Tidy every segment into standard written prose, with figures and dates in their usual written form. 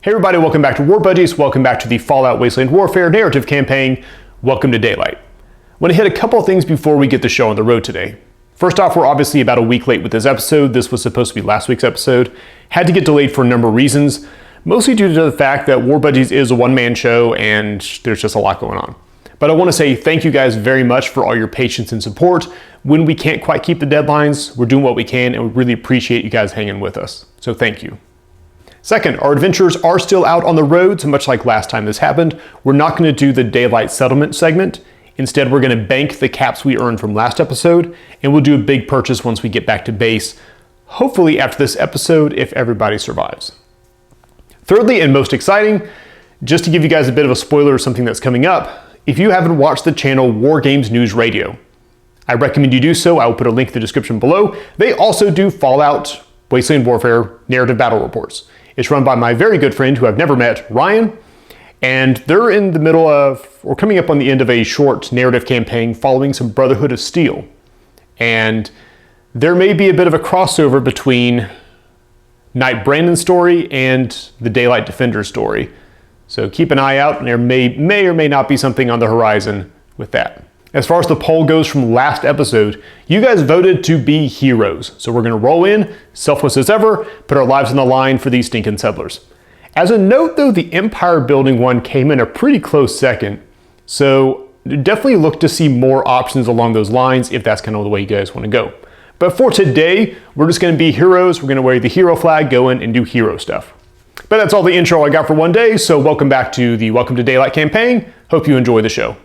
Hey everybody, welcome back to War Budgies. Welcome back to the Fallout Wasteland Warfare narrative campaign. Welcome to Daylight. I want to hit a couple of things before we get the show on the road today. First off, we're obviously about a week late with this episode. This was supposed to be last week's episode. Had to get delayed for a number of reasons, mostly due to the fact that War Budgies is a one-man show and there's just a lot going on. But I want to say thank you guys very much for all your patience and support. When we can't quite keep the deadlines, we're doing what we can and we really appreciate you guys hanging with us. So thank you. Second, our adventurers are still out on the road, so much like last time this happened, we're not going to do the Daylight Settlement segment. Instead, we're going to bank the caps we earned from last episode, and we'll do a big purchase once we get back to base, hopefully after this episode, if everybody survives. Thirdly, and most exciting, just to give you guys a bit of a spoiler of something that's coming up, if you haven't watched the channel War Games News Radio, I recommend you do so. I will put a link in the description below. They also do Fallout Wasteland Warfare narrative battle reports. It's run by my very good friend who I've never met, Ryan, and they're in the middle of, or coming up on the end of a short narrative campaign following some Brotherhood of Steel. And there may be a bit of a crossover between Knight Brandon's story and the Daylight Defender story. So keep an eye out, and there may or may not be something on the horizon with that. As far as the poll goes from last episode, you guys voted to be heroes. So we're gonna roll in, selfless as ever, put our lives on the line for these stinking settlers. As a note though, the empire building one came in a pretty close second. So definitely look to see more options along those lines if that's kind of the way you guys wanna go. But for today, we're just gonna be heroes. We're gonna wear the hero flag, go in and do hero stuff. But that's all the intro I got for one day. So welcome back to the Welcome to Daylight campaign. Hope you enjoy the show.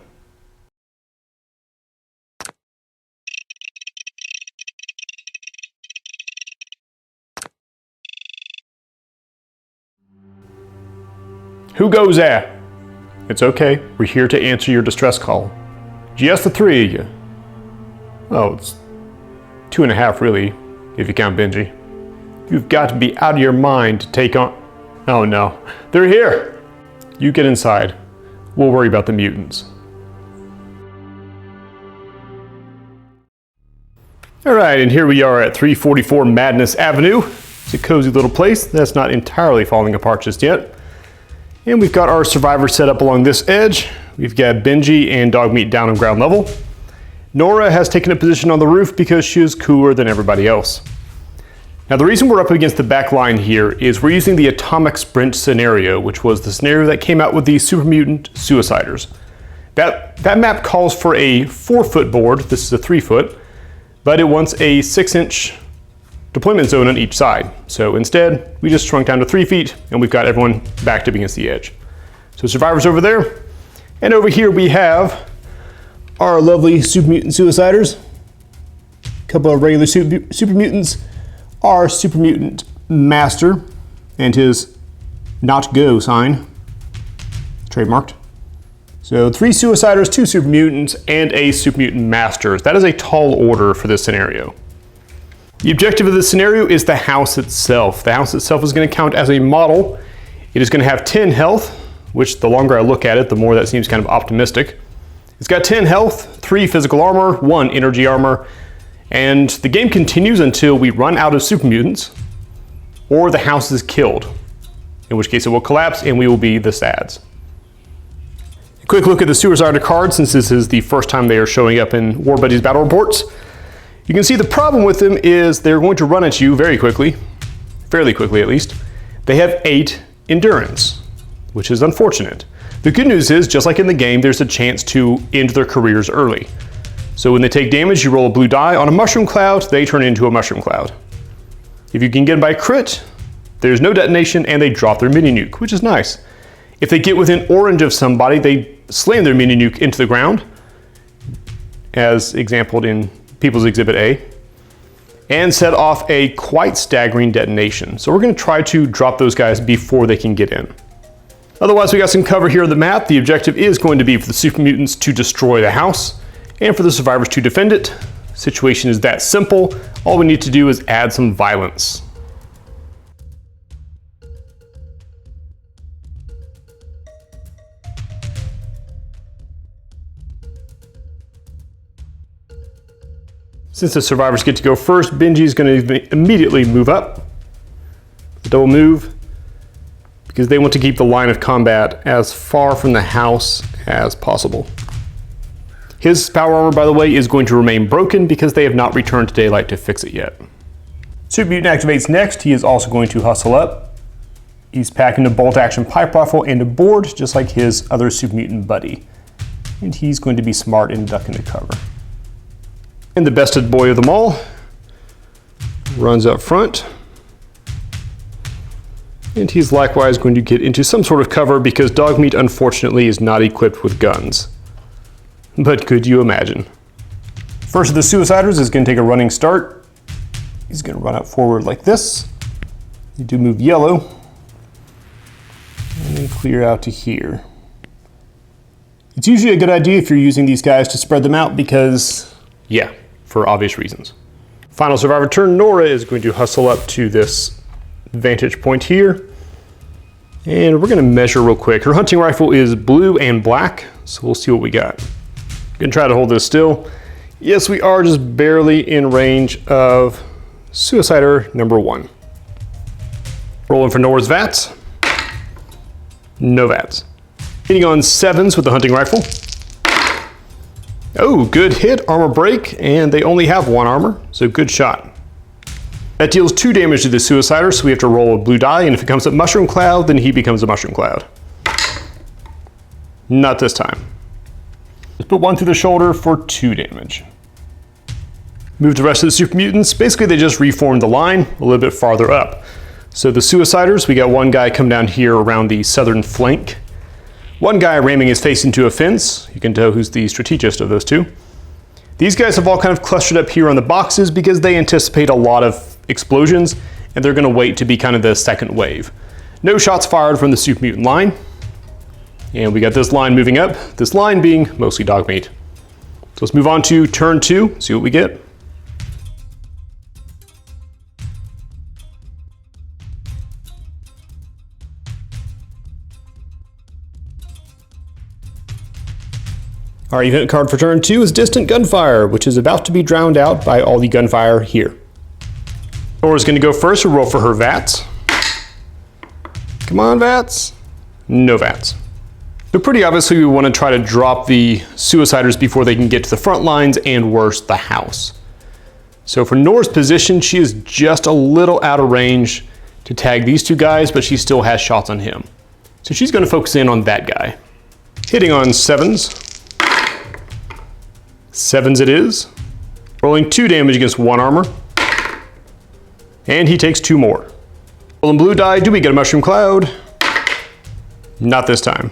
Who goes there? It's okay, we're here to answer your distress call. Just the three of you. Oh, it's 2.5 really, if you count Benji. You've got to be out of your mind to take on... Oh no, they're here! You get inside. We'll worry about the mutants. Alright, and here we are at 344 Madness Avenue. It's a cozy little place that's not entirely falling apart just yet. And we've got our survivors set up along this edge. We've got Benji and Dogmeat down on ground level. Nora has taken a position on the roof because she is cooler than everybody else. Now the reason we're up against the back line here is we're using the atomic sprint scenario, which was the scenario that came out with the Super Mutant Suiciders. That map calls for a 4-foot board. This is a 3-foot, but it wants a 6-inch deployment zone on each side. So instead, we just shrunk down to 3 feet and we've got everyone backed up against the edge. So survivors over there. And over here we have our lovely Super Mutant Suiciders. A couple of regular Super Mutants. Our Super Mutant Master and his not go sign. Trademarked. So 3 Suiciders, 2 Super Mutants, and a Super Mutant Master. That is a tall order for this scenario. The objective of this scenario is the house itself. The house itself is going to count as a model. It is going to have 10 health, which the longer I look at it, the more that seems kind of optimistic. It's got 10 health, 3 physical armor, 1 energy armor, and the game continues until we run out of super mutants or the house is killed, in which case it will collapse and we will be the Sads. A quick look at the Suicider card, since this is the first time they are showing up in War Budgies battle reports. You can see the problem with them is they're going to run at you very quickly, fairly quickly at least. They have 8 endurance, which is unfortunate. The good news is, just like in the game, there's a chance to end their careers early. So when they take damage, you roll a blue die. On a mushroom cloud, they turn into a mushroom cloud. If you can get them by crit, there's no detonation and they drop their mini nuke, which is nice. If they get within orange of somebody, they slam their mini nuke into the ground, as exampled in People's Exhibit A, and set off a quite staggering detonation. So we're going to try to drop those guys before they can get in. Otherwise, we got some cover here on the map. The objective is going to be for the Super Mutants to destroy the house and for the survivors to defend it. The situation is that simple. All we need to do is add some violence. Since the survivors get to go first, Benji's going to immediately move up. Double move. because they want to keep the line of combat as far from the house as possible. His power armor, by the way, is going to remain broken because they have not returned to daylight to fix it yet. Super Mutant activates next. He is also going to hustle up. He's packing a bolt action pipe rifle and a board, just like his other Super Mutant buddy. And he's going to be smart and duck into cover. And the bested boy of them all runs up front. And he's likewise going to get into some sort of cover because Dogmeat, unfortunately, is not equipped with guns. But could you imagine? First of the Suiciders is going to take a running start. He's going to run up forward like this. You do move yellow. And then clear out to here. It's usually a good idea if you're using these guys to spread them out because, yeah, for obvious reasons. Final Survivor turn, Nora is going to hustle up to this vantage point here. And we're going to measure real quick. Her hunting rifle is blue and black, so we'll see what we got. Gonna try to hold this still. Yes, we are just barely in range of Suicider number 1. Rolling for Nora's VATS. No VATS. Hitting on 7s with the hunting rifle. Oh, good hit, armor break, and they only have 1 armor, so good shot. That deals 2 damage to the Suicider, so we have to roll a blue die, and if it comes up Mushroom Cloud, then he becomes a Mushroom Cloud. Not this time. Let's put 1 through the shoulder for 2 damage. Move the rest of the Super Mutants. Basically, they just reformed the line a little bit farther up. So the Suiciders, we got one guy come down here around the southern flank. One guy ramming his face into a fence. You can tell who's the strategist of those two. These guys have all kind of clustered up here on the boxes because they anticipate a lot of explosions, and they're going to wait to be kind of the second wave. No shots fired from the Super Mutant line. And we got this line moving up, this line being mostly Dogmeat. So let's move on to turn 2, see what we get. Our event card for turn 2 is Distant Gunfire, which is about to be drowned out by all the gunfire here. Nora's going to go first. We'll roll for her VATS. Come on, VATS. No VATS. So pretty obviously we want to try to drop the Suiciders before they can get to the front lines and worse, the house. So for Nora's position, she is just a little out of range to tag these 2 guys, but she still has shots on him. So she's going to focus in on that guy. Hitting on 7s. 7s it is. Rolling 2 damage against 1 armor. And he takes 2 more. Rolling blue die, do we get a Mushroom Cloud? Not this time.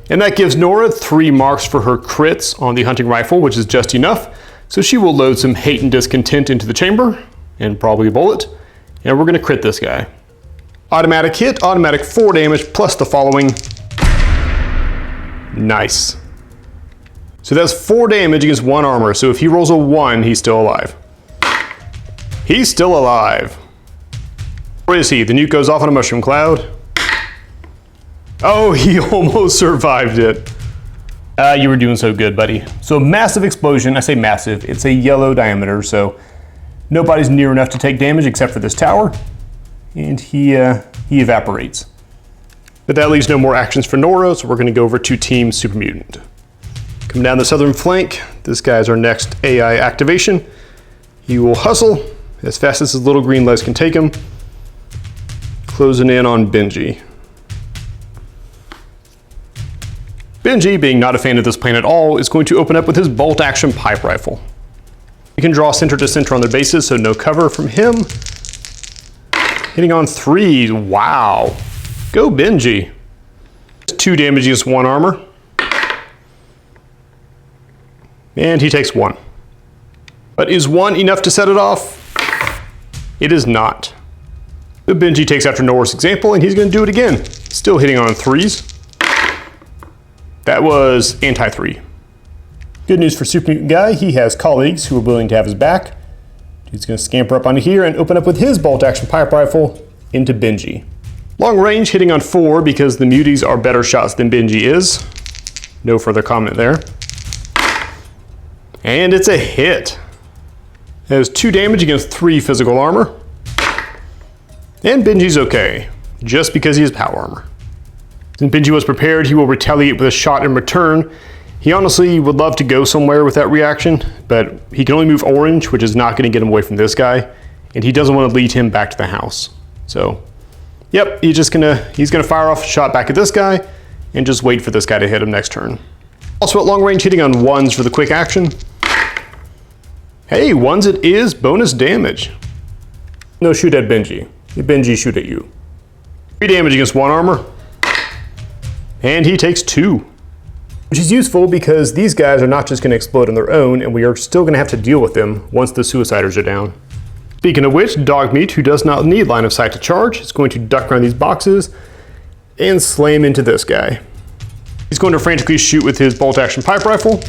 And that gives Nora 3 marks for her crits on the hunting rifle, which is just enough. So she will load some hate and discontent into the chamber, and probably a bullet. And we're gonna crit this guy. Automatic hit, automatic 4 damage, plus the following. Nice. So that's 4 damage against 1 armor, so if he rolls a 1, he's still alive. He's still alive. Where is he? The nuke goes off on a Mushroom Cloud. Oh, he almost survived it. You were doing so good, buddy. So massive explosion. I say massive. It's a yellow diameter, so nobody's near enough to take damage except for this tower. And he evaporates. But that leaves no more actions for Nora, so we're going to go over to Team Super Mutant. Come down the southern flank. This guy is our next AI activation. He will hustle as fast as his little green legs can take him. Closing in on Benji. Benji, being not a fan of this plan at all, is going to open up with his bolt-action pipe rifle. You can draw center to center on their bases, so no cover from him. Hitting on 3s, wow. Go Benji. 2 damage against 1 armor. And he takes 1. But is 1 enough to set it off? It is not. The Benji takes after Nora's example, and he's going to do it again. Still hitting on 3s. That was anti-3. Good news for Super Mutant Guy, he has colleagues who are willing to have his back. He's going to scamper up onto here and open up with his bolt-action pipe rifle into Benji. Long range, hitting on 4 because the muties are better shots than Benji is. No further comment there. And it's a hit. It has 2 damage against 3 physical armor. And Benji's okay. just because he has power armor. Since Benji was prepared, he will retaliate with a shot in return. He honestly would love to go somewhere with that reaction, but he can only move orange, which is not going to get him away from this guy, and he doesn't want to lead him back to the house. So, yep, he's gonna fire off a shot back at this guy and just wait for this guy to hit him next turn. Also at long range, hitting on ones for the quick action. Hey, ones it is, bonus damage. No, shoot at Benji. Benji, shoot at you. 3 damage against 1 armor. And he takes 2. Which is useful because these guys are not just going to explode on their own, and we are still going to have to deal with them once the suiciders are down. Speaking of which, Dogmeat, who does not need line of sight to charge, is going to duck around these boxes and slam into this guy. He's going to frantically shoot with his bolt action pipe rifle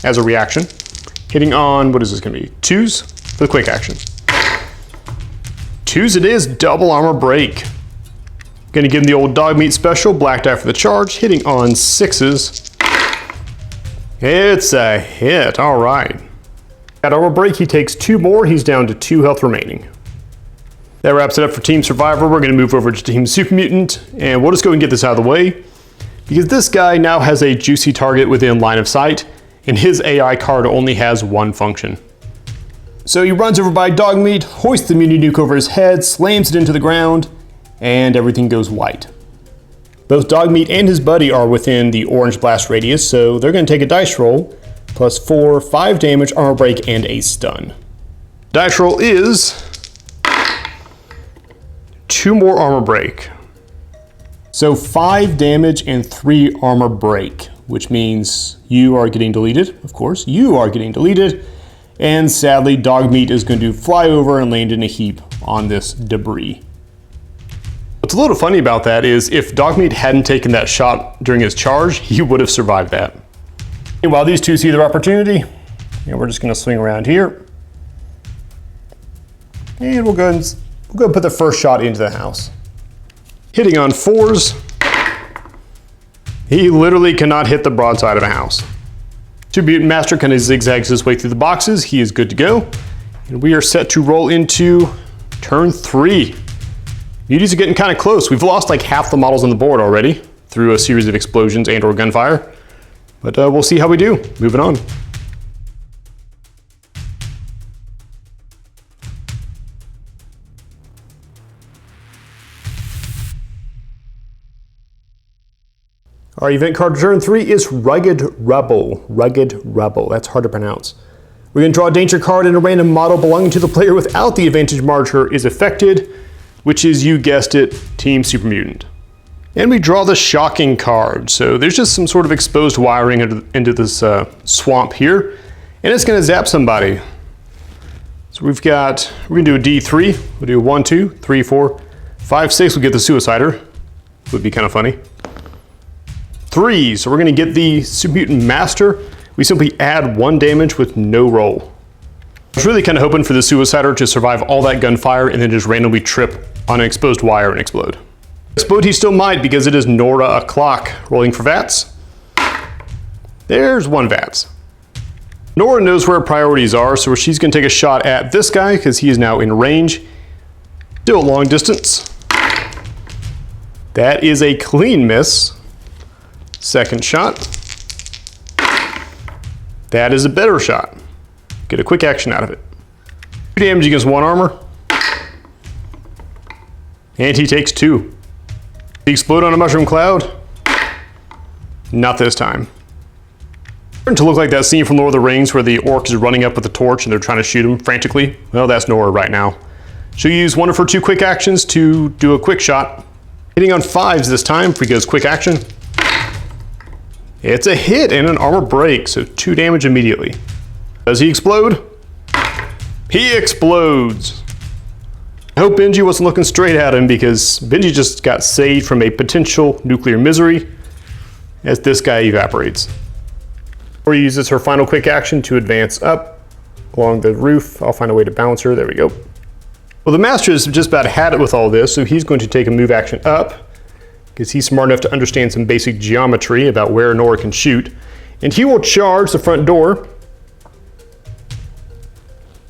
as a reaction, hitting on, what is this going to be? 2s for the quick action. 2s it is, double armor break. Going to give him the old Dogmeat special, black die for the charge, hitting on 6s. It's a hit, all right. At armor break, he takes 2 more. He's down to 2 health remaining. That wraps it up for Team Survivor. We're going to move over to Team Super Mutant, and we'll just go and get this out of the way, because this guy now has a juicy target within line of sight, and his AI card only has 1 function. So he runs over by Dogmeat, hoists the mini nuke over his head, slams it into the ground, and everything goes white. Both Dogmeat and his buddy are within the orange blast radius, so they're going to take a dice roll, plus 4, 5 damage, armor break, and a stun. Dice roll is 2 more armor break. So 5 damage and 3 armor break, which means you are getting deleted, of course. You are getting deleted, and sadly, Dogmeat is going to fly over and land in a heap on this debris. What's a little funny about that is if Dogmeat hadn't taken that shot during his charge, he would have survived that. And while these two see their opportunity, we're just going to swing around here. And we'll go and put the first shot into the house. Hitting on 4s. He literally cannot hit the broadside of a house. Super Mutant Master kind of zigzags his way through the boxes. He is good to go. And we are set to roll into turn 3. Muties are getting kind of close. We've lost like half the models on the board already through a series of explosions and or gunfire. But we'll see how we do. Moving on. Our event card for turn 3 is Rugged Rebel. Rugged Rebel. That's hard to pronounce. We're going to draw a danger card, and a random model belonging to the player without the advantage marker is affected, which is, you guessed it, Team Super Mutant. And we draw the shocking card. So there's just some sort of exposed wiring into this swamp here, and it's going to zap somebody. So we're going to do a D3. We'll do 1, 2, 3, 4, 5, 6. We'll get the Suicider. Would be kind of funny. 3, so we're going to get the Super Mutant Master. We simply add 1 damage with no roll. I was really kind of hoping for the Suicider to survive all that gunfire and then just randomly trip on an exposed wire and explode. Explode he still might, because it is Nora o'clock. Rolling for VATS. There's 1 VATS. Nora knows where her priorities are, so she's going to take a shot at this guy because he is now in range. Still a long distance. That is a clean miss. Second shot. That is a better shot. Get a quick action out of it. 2 damage against 1 armor. And he takes 2. Did he explode on a mushroom cloud? Not this time. Starting to look like that scene from Lord of the Rings where the orc is running up with a torch and they're trying to shoot him frantically. Well, that's Nora right now. She'll use 1 of her 2 quick actions to do a quick shot. Hitting on 5s this time because quick action. It's a hit and an armor break, so 2 damage immediately. Does he explode? He explodes. I hope Benji wasn't looking straight at him, because Benji just got saved from a potential nuclear misery as this guy evaporates. Or uses her final quick action to advance up along the roof. I'll find a way to bounce her. There we go. Well, the Master has just about had it with all this, so he's going to take a move action up, because he's smart enough to understand some basic geometry about where Nora can shoot. And he will charge the front door,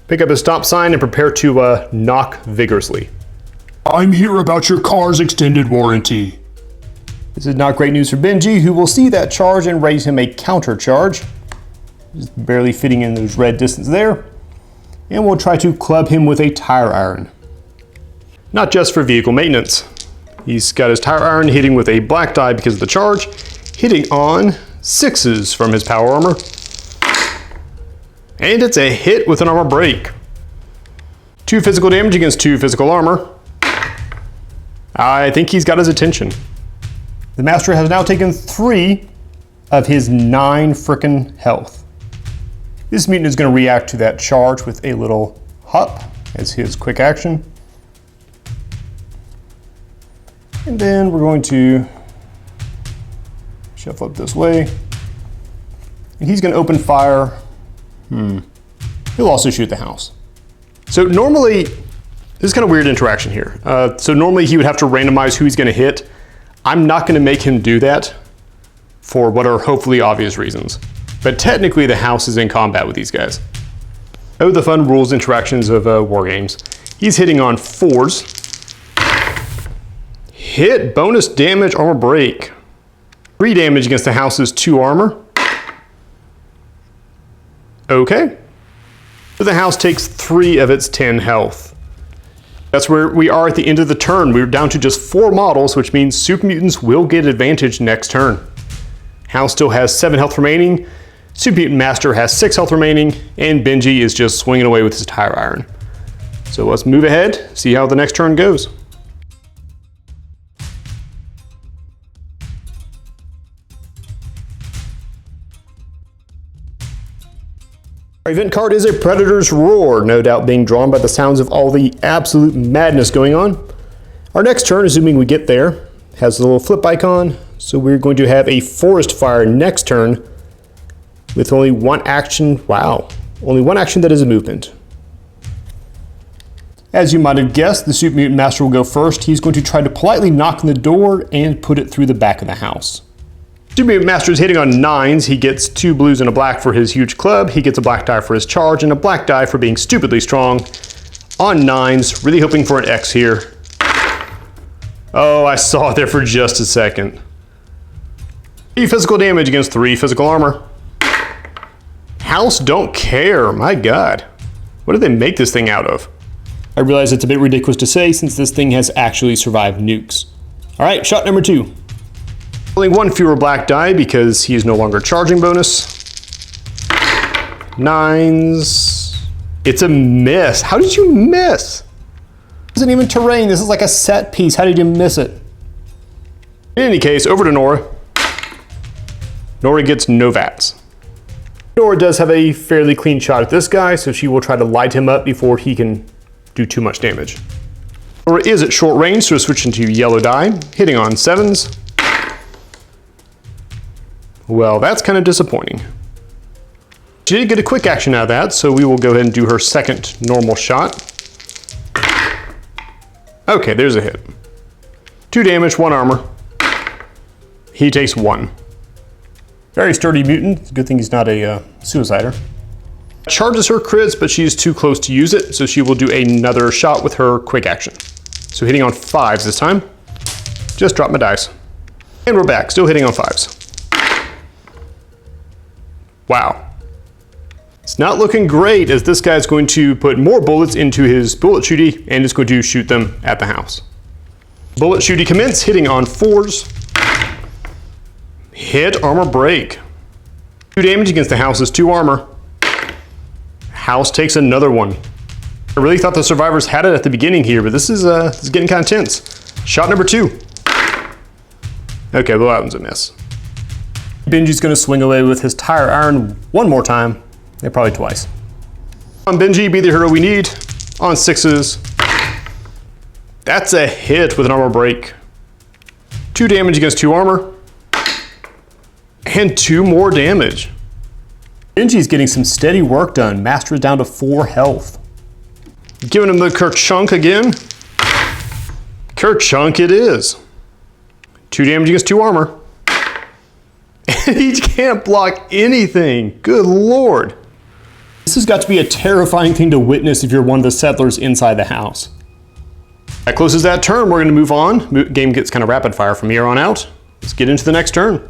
pick up his stop sign, and prepare to knock vigorously. I'm here about your car's extended warranty. This is not great news for Benji, who will see that charge and raise him a counter charge. Just barely fitting in those red distance there. And we'll try to club him with a tire iron. Not just for vehicle maintenance. He's got his tire iron hitting with a black die because of the charge, hitting on 6s from his power armor. And it's a hit with an armor break. 2 physical damage against 2 physical armor. I think he's got his attention. The Master has now taken 3 of his 9 frickin' health. This mutant is going to react to that charge with a little hop as his quick action. And then we're going to shuffle up this way. And he's going to open fire. He'll also shoot the house. So normally, this is kind of weird interaction here. So normally he would have to randomize who he's going to hit. I'm not going to make him do that for what are hopefully obvious reasons. But technically the house is in combat with these guys. Oh, the fun rules interactions of war games. He's hitting on 4s. Hit, bonus damage, armor break. 3 damage against the house's 2 armor. Okay. So the house takes 3 of its 10 health. That's where we are at the end of the turn. We're down to just 4 models, which means Super Mutants will get advantage next turn. House still has 7 health remaining. Super Mutant Master has 6 health remaining, and Benji is just swinging away with his tire iron. So let's move ahead, see how the next turn goes. Our event card is a Predator's Roar, no doubt being drawn by the sounds of all the absolute madness going on. Our next turn, assuming we get there, has a little flip icon, so we're going to have a Forest Fire next turn with only 1 action. Wow, only 1 action that is a movement. As you might have guessed, the Super Mutant Master will go first. He's going to try to politely knock on the door and put it through the back of the house. Super Mutant Master is hitting on 9s. He gets 2 blues and a black for his huge club. He gets a black die for his charge and a black die for being stupidly strong. On 9s, really hoping for an X here. Oh, I saw it there for just a second. 3 physical damage against 3 physical armor. House don't care, my God. What did they make this thing out of? I realize it's a bit ridiculous to say since this thing has actually survived nukes. All right, shot number 2. Only 1 fewer black die because he is no longer charging bonus. 9s. It's a miss. How did you miss? This isn't even terrain. This is like a set piece. How did you miss it? In any case, over to Nora. Nora gets no VATs. Nora does have a fairly clean shot at this guy, so she will try to light him up before he can do too much damage. Nora is at short range, so switching to yellow die, hitting on 7s. Well, that's kind of disappointing. She did get a quick action out of that, so we will go ahead and do her second normal shot. Okay, there's a hit. 2 damage, 1 armor. He takes 1. Very sturdy mutant. It's a good thing he's not a suicider. Charges her crits, but she's too close to use it, so she will do another shot with her quick action. So hitting on 5s this time. Just drop my dice. And we're back, still hitting on 5s. Wow. It's not looking great as this guy's going to put more bullets into his bullet shooty and is going to shoot them at the house. Bullet shooty commence, hitting on 4s. Hit, armor break. 2 damage against the house's 2 armor. House takes another one. I really thought the survivors had it at the beginning here, but this is getting kind of tense. Shot number 2. Okay, well, that one's a miss. Benji's going to swing away with his tire iron 1 more time. Yeah, probably twice. On Benji, be the hero we need. On 6s. That's a hit with an armor break. 2 damage against 2 armor. And 2 more damage. Benji's getting some steady work done. Master is down to 4 health. Giving him the Kerchunk again. Kerchunk it is. 2 damage against 2 armor. And he can't block anything. Good Lord. This has got to be a terrifying thing to witness if you're one of the settlers inside the house. That closes that turn. We're going to move on. Game gets kind of rapid fire from here on out. Let's get into the next turn.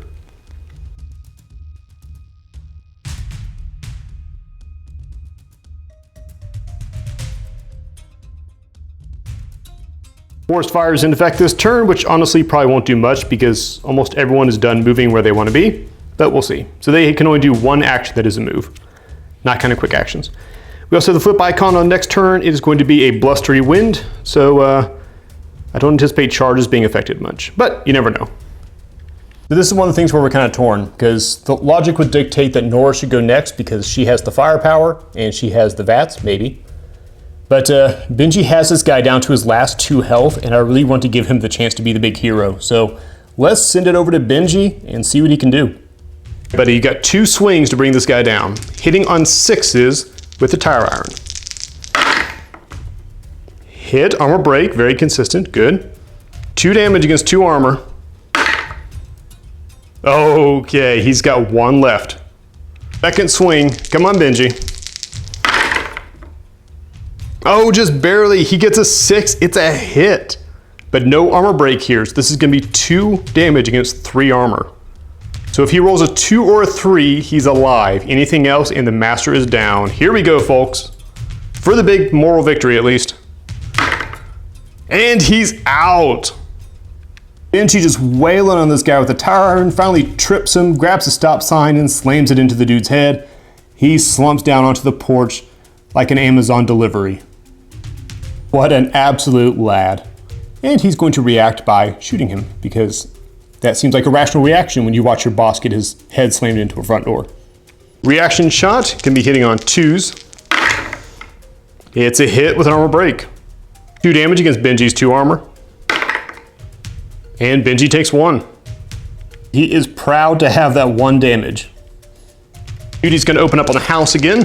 Forest fire is in effect this turn, which honestly probably won't do much because almost everyone is done moving where they want to be, but we'll see. So they can only do one action that is a move, not kind of quick actions. We also have the flip icon on next turn. It is going to be a blustery wind, so I don't anticipate charges being affected much, but you never know. So this is one of the things where we're kind of torn, because the logic would dictate that Nora should go next because she has the firepower and she has the VATS, maybe. But Benji has this guy down to his last 2 health, and I really want to give him the chance to be the big hero. So let's send it over to Benji and see what he can do. Buddy, you got 2 swings to bring this guy down. Hitting on 6s with the tire iron. Hit, armor break, very consistent, good. 2 damage against 2 armor. Okay, he's got 1 left. Second swing, come on Benji. Oh, just barely, he gets a 6, it's a hit. But no armor break here, so this is gonna be 2 damage against 3 armor. So if he rolls a 2 or a 3, he's alive. Anything else and the master is down. Here we go, folks. For the big moral victory, at least. And he's out. Benji just wailing on this guy with the tire iron, finally trips him, grabs a stop sign, and slams it into the dude's head. He slumps down onto the porch like an Amazon delivery. What an absolute lad. And he's going to react by shooting him, because that seems like a rational reaction when you watch your boss get his head slammed into a front door. Reaction shot can be hitting on 2s. It's a hit with an armor break. 2 damage against Benji's 2 armor. And Benji takes 1. He is proud to have that 1 damage. Duty's gonna open up on the house again.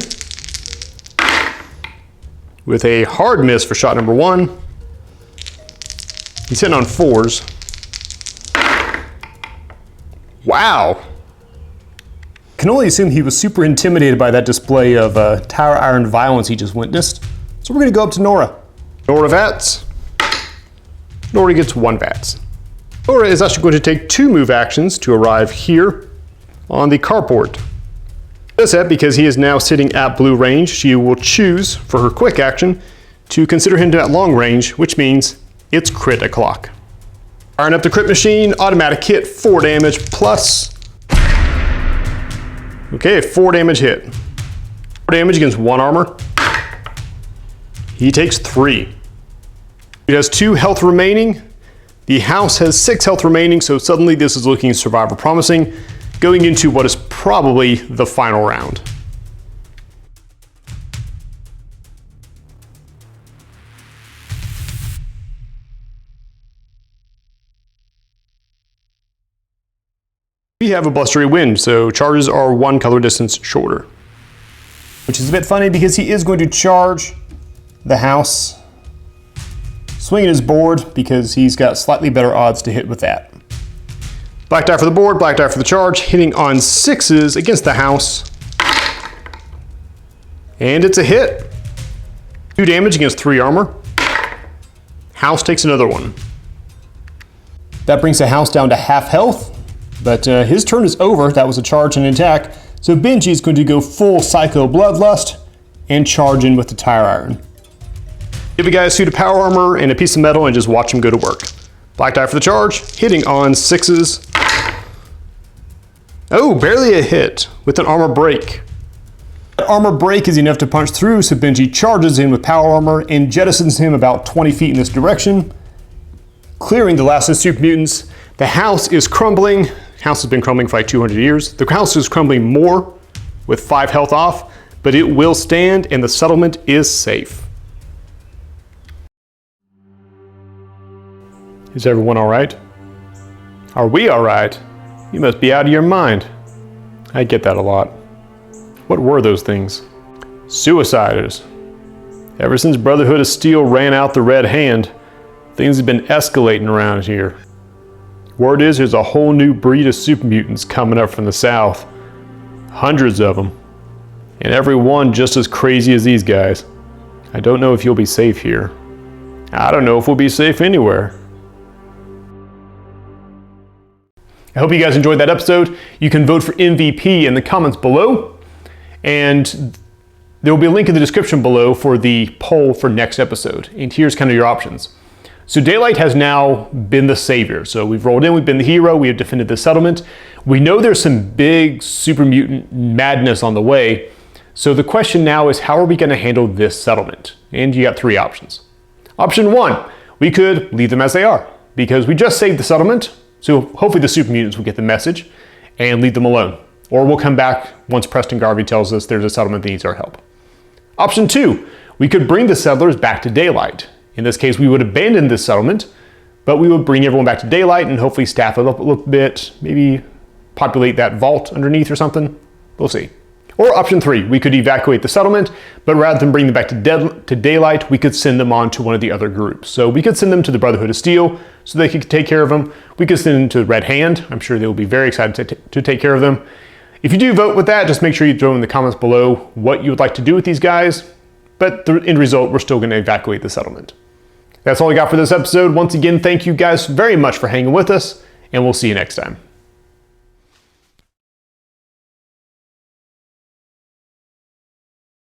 With a hard miss for shot number 1. He's hitting on 4s. Wow. Can only assume he was super intimidated by that display of tire iron violence he just witnessed. So we're gonna go up to Nora. Nora VATS. Nora gets 1 VATS. Nora is actually going to take 2 move actions to arrive here on the carport. Does that because he is now sitting at blue range. She will choose for her quick action to consider him at long range, which means it's crit o'clock. Firing up the crit machine, automatic hit, 4 damage plus. Okay, 4 damage hit. 4 damage against 1 armor. He takes 3. He has 2 health remaining. The house has 6 health remaining, so suddenly this is looking survivor promising, going into what is probably the final round. We have a blustery wind, so charges are 1 color distance shorter. Which is a bit funny because he is going to charge the house, swinging his board because he's got slightly better odds to hit with that. Black die for the board, black die for the charge, hitting on 6s against the house. And it's a hit. 2 damage against 3 armor. House takes another 1. That brings the house down to half health. But his turn is over. That was a charge and an attack. So Benji is going to go full Psycho Bloodlust and charge in with the tire iron. Give a guy a suit of power armor and a piece of metal and just watch him go to work. Black die for the charge, hitting on 6s. Oh, barely a hit with an armor break. That armor break is enough to punch through, so Benji charges in with power armor and jettisons him about 20 feet in this direction, clearing the last of the Super Mutants. The house is crumbling. House has been crumbling for like 200 years. The house is crumbling more with 5 health off, but it will stand and the settlement is safe. Is everyone all right? Are we all right? You must be out of your mind. I get that a lot. What were those things? Suiciders. Ever since Brotherhood of Steel ran out the red hand, things have been escalating around here. Word is there's a whole new breed of super mutants coming up from the south. Hundreds of them. And every one just as crazy as these guys. I don't know if you'll be safe here. I don't know if we'll be safe anywhere. I hope you guys enjoyed that episode. You can vote for MVP in the comments below, and there will be a link in the description below for the poll for next episode. And here's kind of your options. So Daylight has now been the savior. So we've rolled in, we've been the hero, we have defended the settlement. We know there's some big super mutant madness on the way. So the question now is, how are we going to handle this settlement? And you got three options. Option one, we could leave them as they are because we just saved the settlement. So hopefully the super mutants will get the message and leave them alone. Or we'll come back once Preston Garvey tells us there's a settlement that needs our help. Option two, we could bring the settlers back to Daylight. In this case, we would abandon this settlement, but we would bring everyone back to Daylight and hopefully staff it up a little bit, maybe populate that vault underneath or something. We'll see. Or option three, we could evacuate the settlement, but rather than bring them back to Daylight, we could send them on to one of the other groups. So we could send them to the Brotherhood of Steel so they could take care of them. We could send them to the Red Hand. I'm sure they will be very excited to take care of them. If you do vote with that, just make sure you throw in the comments below what you would like to do with these guys. But the end result, we're still going to evacuate the settlement. That's all I got for this episode. Once again, thank you guys very much for hanging with us, and we'll see you next time.